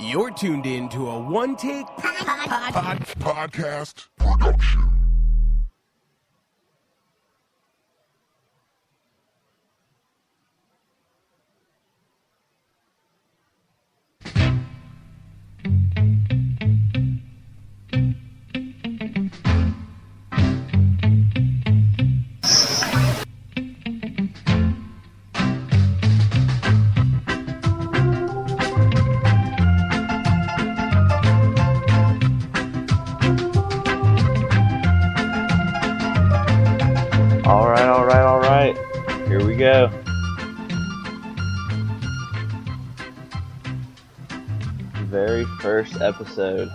You're tuned in to a one-take podcast production. All right. Here we go. Very first episode.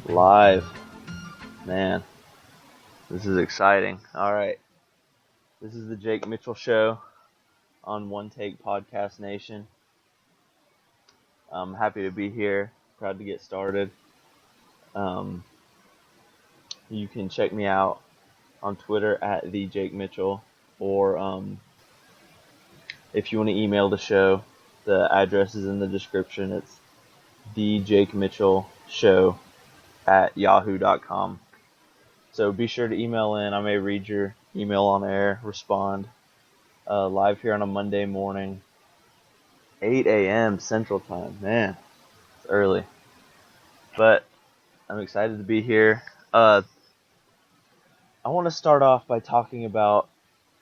Live. Man, this is exciting. All right. This is the Jake Mitchell Show on One Take Podcast Nation. I'm happy to be here. Proud to get started. You can check me out on Twitter at the Jake Mitchell, or if you want to email the show, the address is in the description. It's thejakemitchellshow@yahoo.com. So be sure to email in. I may read your email on air, respond live here on a Monday morning, 8 a.m. Central Time. Man, it's early, but I'm excited to be here. I want to start off by talking about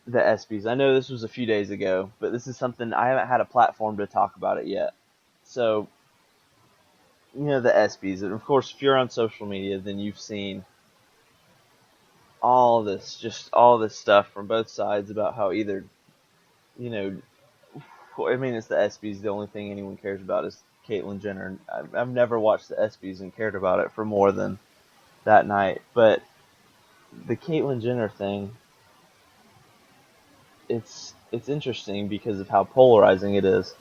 the ESPYs. I know this was a few days ago, but this is something I haven't had a platform to talk about it yet. So, the ESPYs. And of course, if you're on social media, then you've seen all this stuff from both sides about how either, it's the ESPYs. The only thing anyone cares about is Caitlyn Jenner. I've never watched the ESPYs and cared about it for more than that night. But the Caitlyn Jenner thing, it's interesting because of how polarizing it is.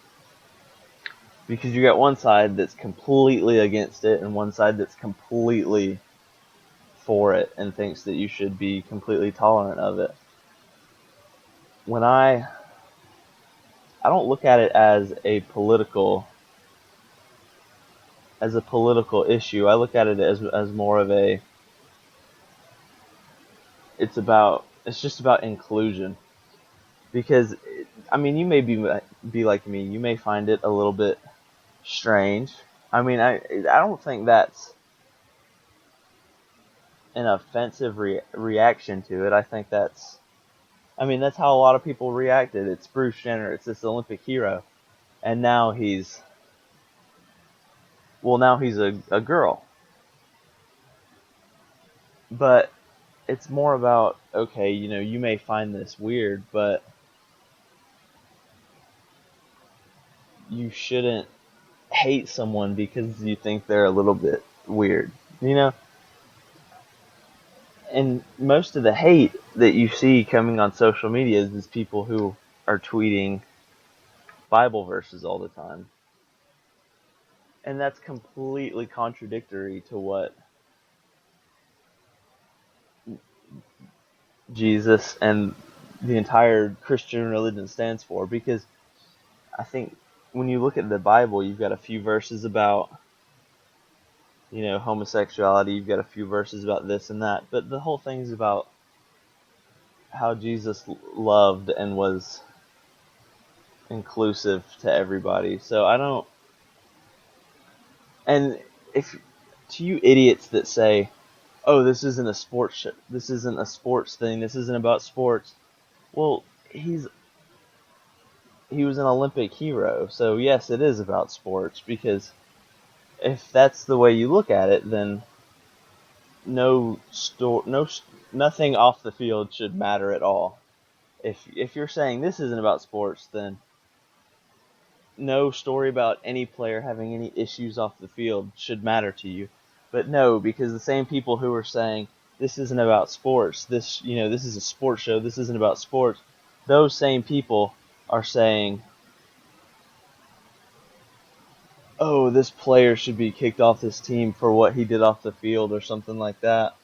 Because you got one side that's completely against it and one side that's completely for it and thinks that you should be completely tolerant of it. When I don't look at it as a political issue. I look at it as more of a it's just about inclusion. Because, you may be like me. You may find it a little bit strange. I don't think that's an offensive reaction to it. I think that's how a lot of people reacted. It's Bruce Jenner. It's this Olympic hero. And now he's a girl. But it's more about, okay, you may find this weird, but you shouldn't hate someone because you think they're a little bit weird, And most of the hate that you see coming on social media is people who are tweeting Bible verses all the time. And that's completely contradictory to what Jesus and the entire Christian religion stands for. Because I think when you look at the Bible, you've got a few verses about, homosexuality. You've got a few verses about this and that. But the whole thing is about how Jesus loved and was inclusive to everybody. So and if to you idiots that say, oh, this isn't a sports this isn't a sports thing, this isn't about sports. Well, he was an Olympic hero, so yes, it is about sports, because if that's the way you look at it, then nothing off the field should matter at all. If you're saying this isn't about sports, then no story about any player having any issues off the field should matter to you. But no, because the same people who are saying this isn't about sports, this is a sports show, this isn't about sports, those same people are saying, oh, this player should be kicked off this team for what he did off the field or something like that.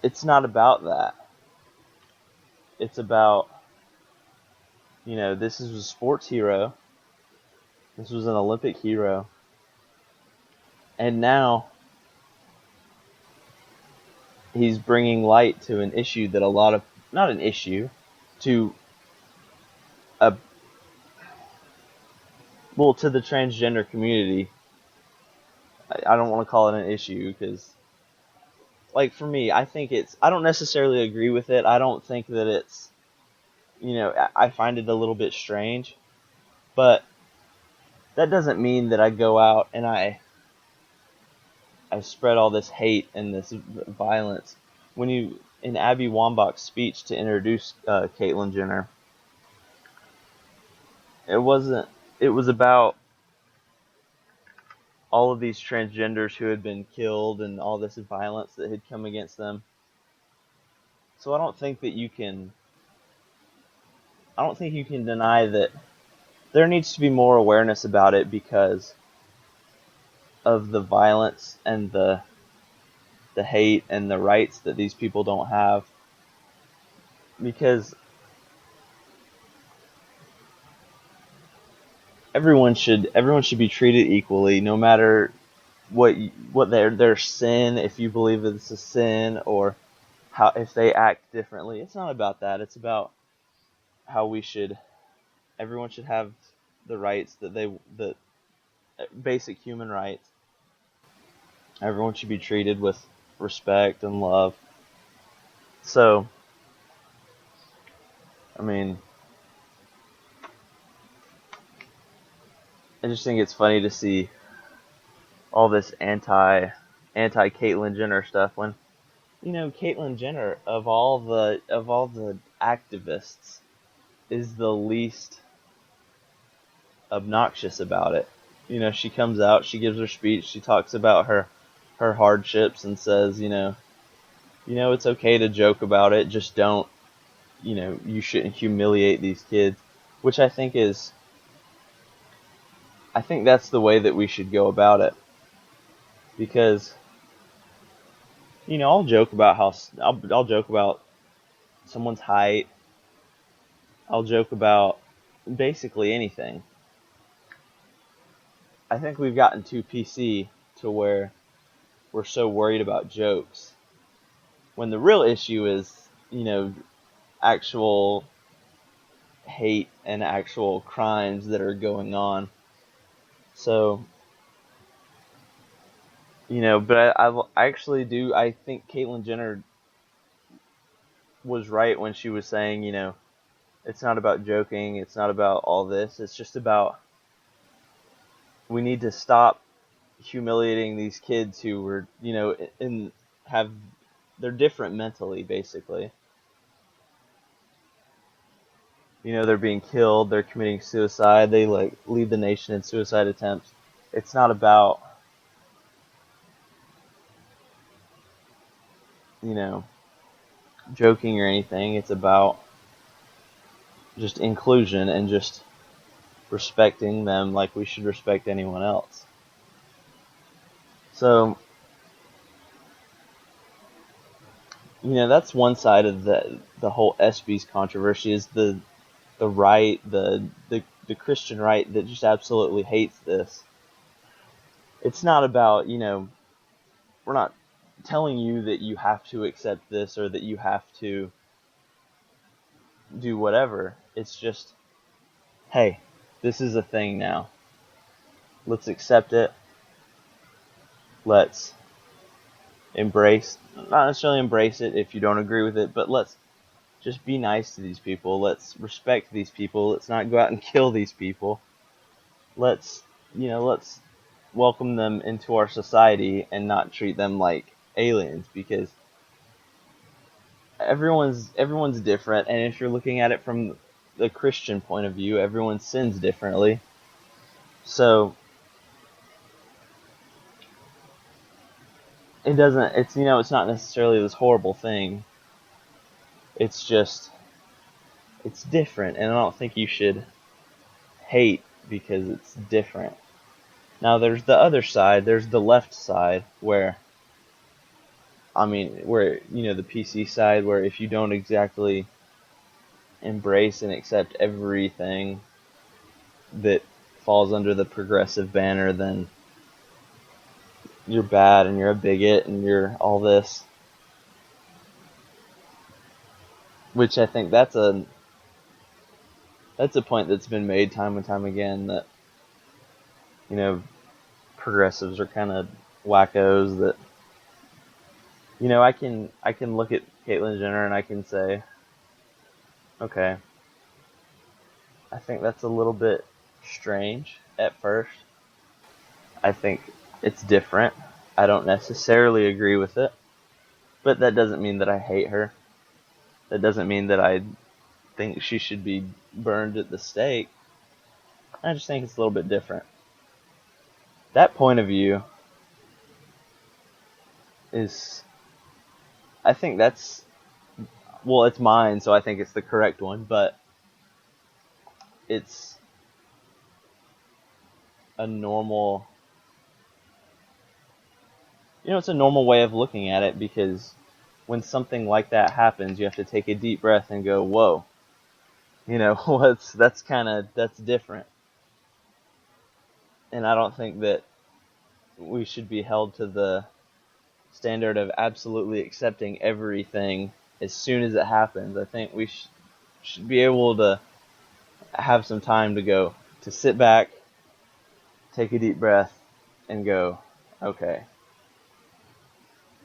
It's not about that. It's about This is a sports hero. This was an Olympic hero. And now he's bringing light to an issue that not an issue, to a, to the transgender community. I don't want to call it an issue because, like, for me, I don't necessarily agree with it. I don't think that it's, I find it a little bit strange, but that doesn't mean that I go out and I spread all this hate and this violence. In Abby Wambach's speech to introduce Caitlyn Jenner, it was about all of these transgenders who had been killed and all this violence that had come against them. So I don't think you can deny that there needs to be more awareness about it because of the violence and the hate and the rights that these people don't have. Because everyone should be treated equally, no matter what their sin, if you believe it's a sin, or if they act differently. It's not about that. It's about how everyone should have the rights that basic human rights. Everyone should be treated with respect and love. So, I mean, I just think it's funny to see all this anti Caitlyn Jenner stuff when, Caitlyn Jenner, of all the activists, is the least obnoxious about it. She comes out, she gives her speech, she talks about her hardships and says, it's okay to joke about it, just don't, you shouldn't humiliate these kids, which I think that's the way that we should go about it. Because, I'll joke about someone's height. I'll joke about basically anything. I think we've gotten too PC to where we're so worried about jokes, when the real issue is, actual hate and actual crimes that are going on. So, but I actually do. I think Caitlyn Jenner was right when she was saying, it's not about joking. It's not about all this. It's just about, we need to stop humiliating these kids who were, they're different mentally, basically. They're being killed. They're committing suicide. They lead the nation in suicide attempts. It's not about, joking or anything. It's about just inclusion and just respecting them like we should respect anyone else. So, that's one side of the whole ESPYs controversy, is the right, the Christian right that just absolutely hates this. It's not about, we're not telling you that you have to accept this or that you have to do whatever. It's just, hey, this is a thing now. Let's accept it. Let's not necessarily embrace it if you don't agree with it, but let's just be nice to these people. Let's respect these people. Let's not go out and kill these people. Let's welcome them into our society and not treat them like aliens, because everyone's different, and if you're looking at it from the Christian point of view, everyone sins differently. So it's not necessarily this horrible thing. It's just, it's different, and I don't think you should hate because it's different. Now there's the other side, there's the left side, where the PC side, where if you don't exactly embrace and accept everything that falls under the progressive banner, then you're bad and you're a bigot and you're all this. Which I think that's a point that's been made time and time again, that, you know, progressives are kind of wackos, that, you know, I can look at Caitlyn Jenner and I can say, okay, I think that's a little bit strange at first. I think it's different. I don't necessarily agree with it, but that doesn't mean that I hate her. That doesn't mean that I think she should be burned at the stake. I just think it's a little bit different. That point of view is, I think that's, well, it's mine, so I think it's the correct one, but it's a normal, it's a normal way of looking at it, because when something like that happens, you have to take a deep breath and go, whoa, that's different. And I don't think that we should be held to the standard of absolutely accepting everything as soon as it happens. I think we should be able to have some time to sit back, take a deep breath, and go, okay,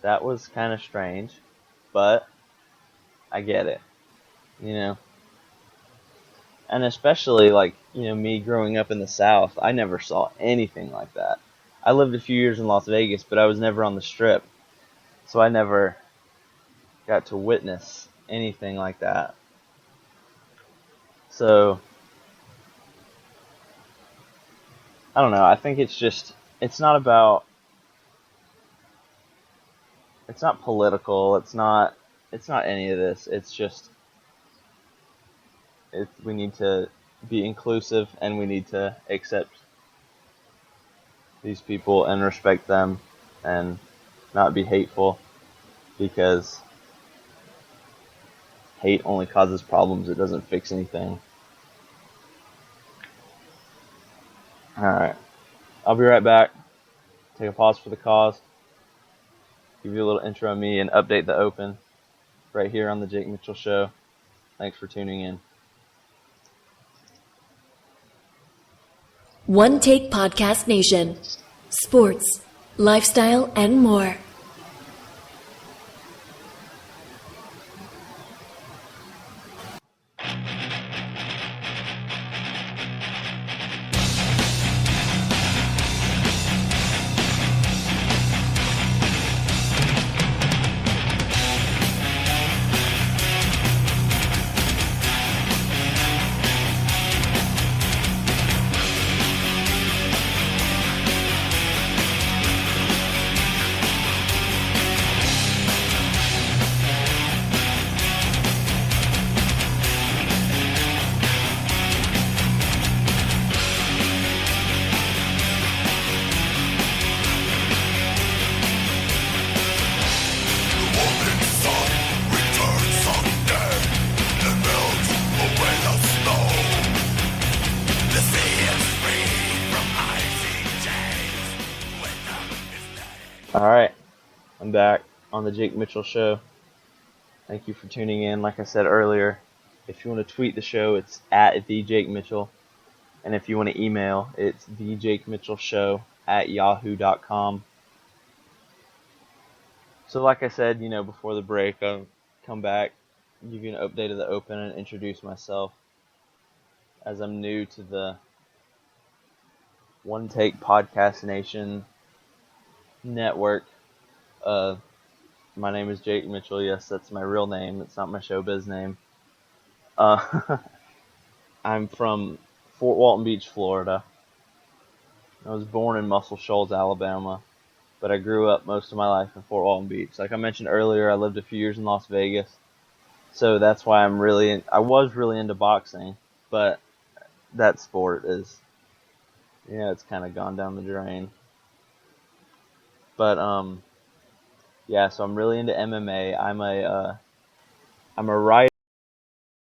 that was kind of strange, but I get it, And especially, me growing up in the South, I never saw anything like that. I lived a few years in Las Vegas, but I was never on the Strip, so I never got to witness anything like that. So, I don't know, I think it's not political, it's not any of this, it's just, we need to be inclusive, and we need to accept these people and respect them and not be hateful, because hate only causes problems, it doesn't fix anything. Alright, I'll be right back. Take a pause for the cause, give you a little intro on me, and update the Open right here on the Jake Mitchell Show. Thanks for tuning in. One Take Podcast Nation. Sports, lifestyle, and more. Alright, I'm back on the Jake Mitchell Show. Thank you for tuning in. Like I said earlier, if you want to tweet the show, it's at TheJakeMitchell. And if you want to email, it's TheJakeMitchellShow@yahoo.com. So like I said, before the break, I'll come back, give you an update of the Open, and introduce myself, as I'm new to the One Take Podcast Nation network. My name is Jake Mitchell. Yes, that's my real name. It's not my showbiz name. I'm from Fort Walton Beach, Florida. I was born in Muscle Shoals, Alabama, but I grew up most of my life in Fort Walton Beach. Like I mentioned earlier, I lived a few years in Las Vegas, so that's why I was really into boxing, but that sport is, it's kind of gone down the drain. But so I'm really into MMA. I'm a writer.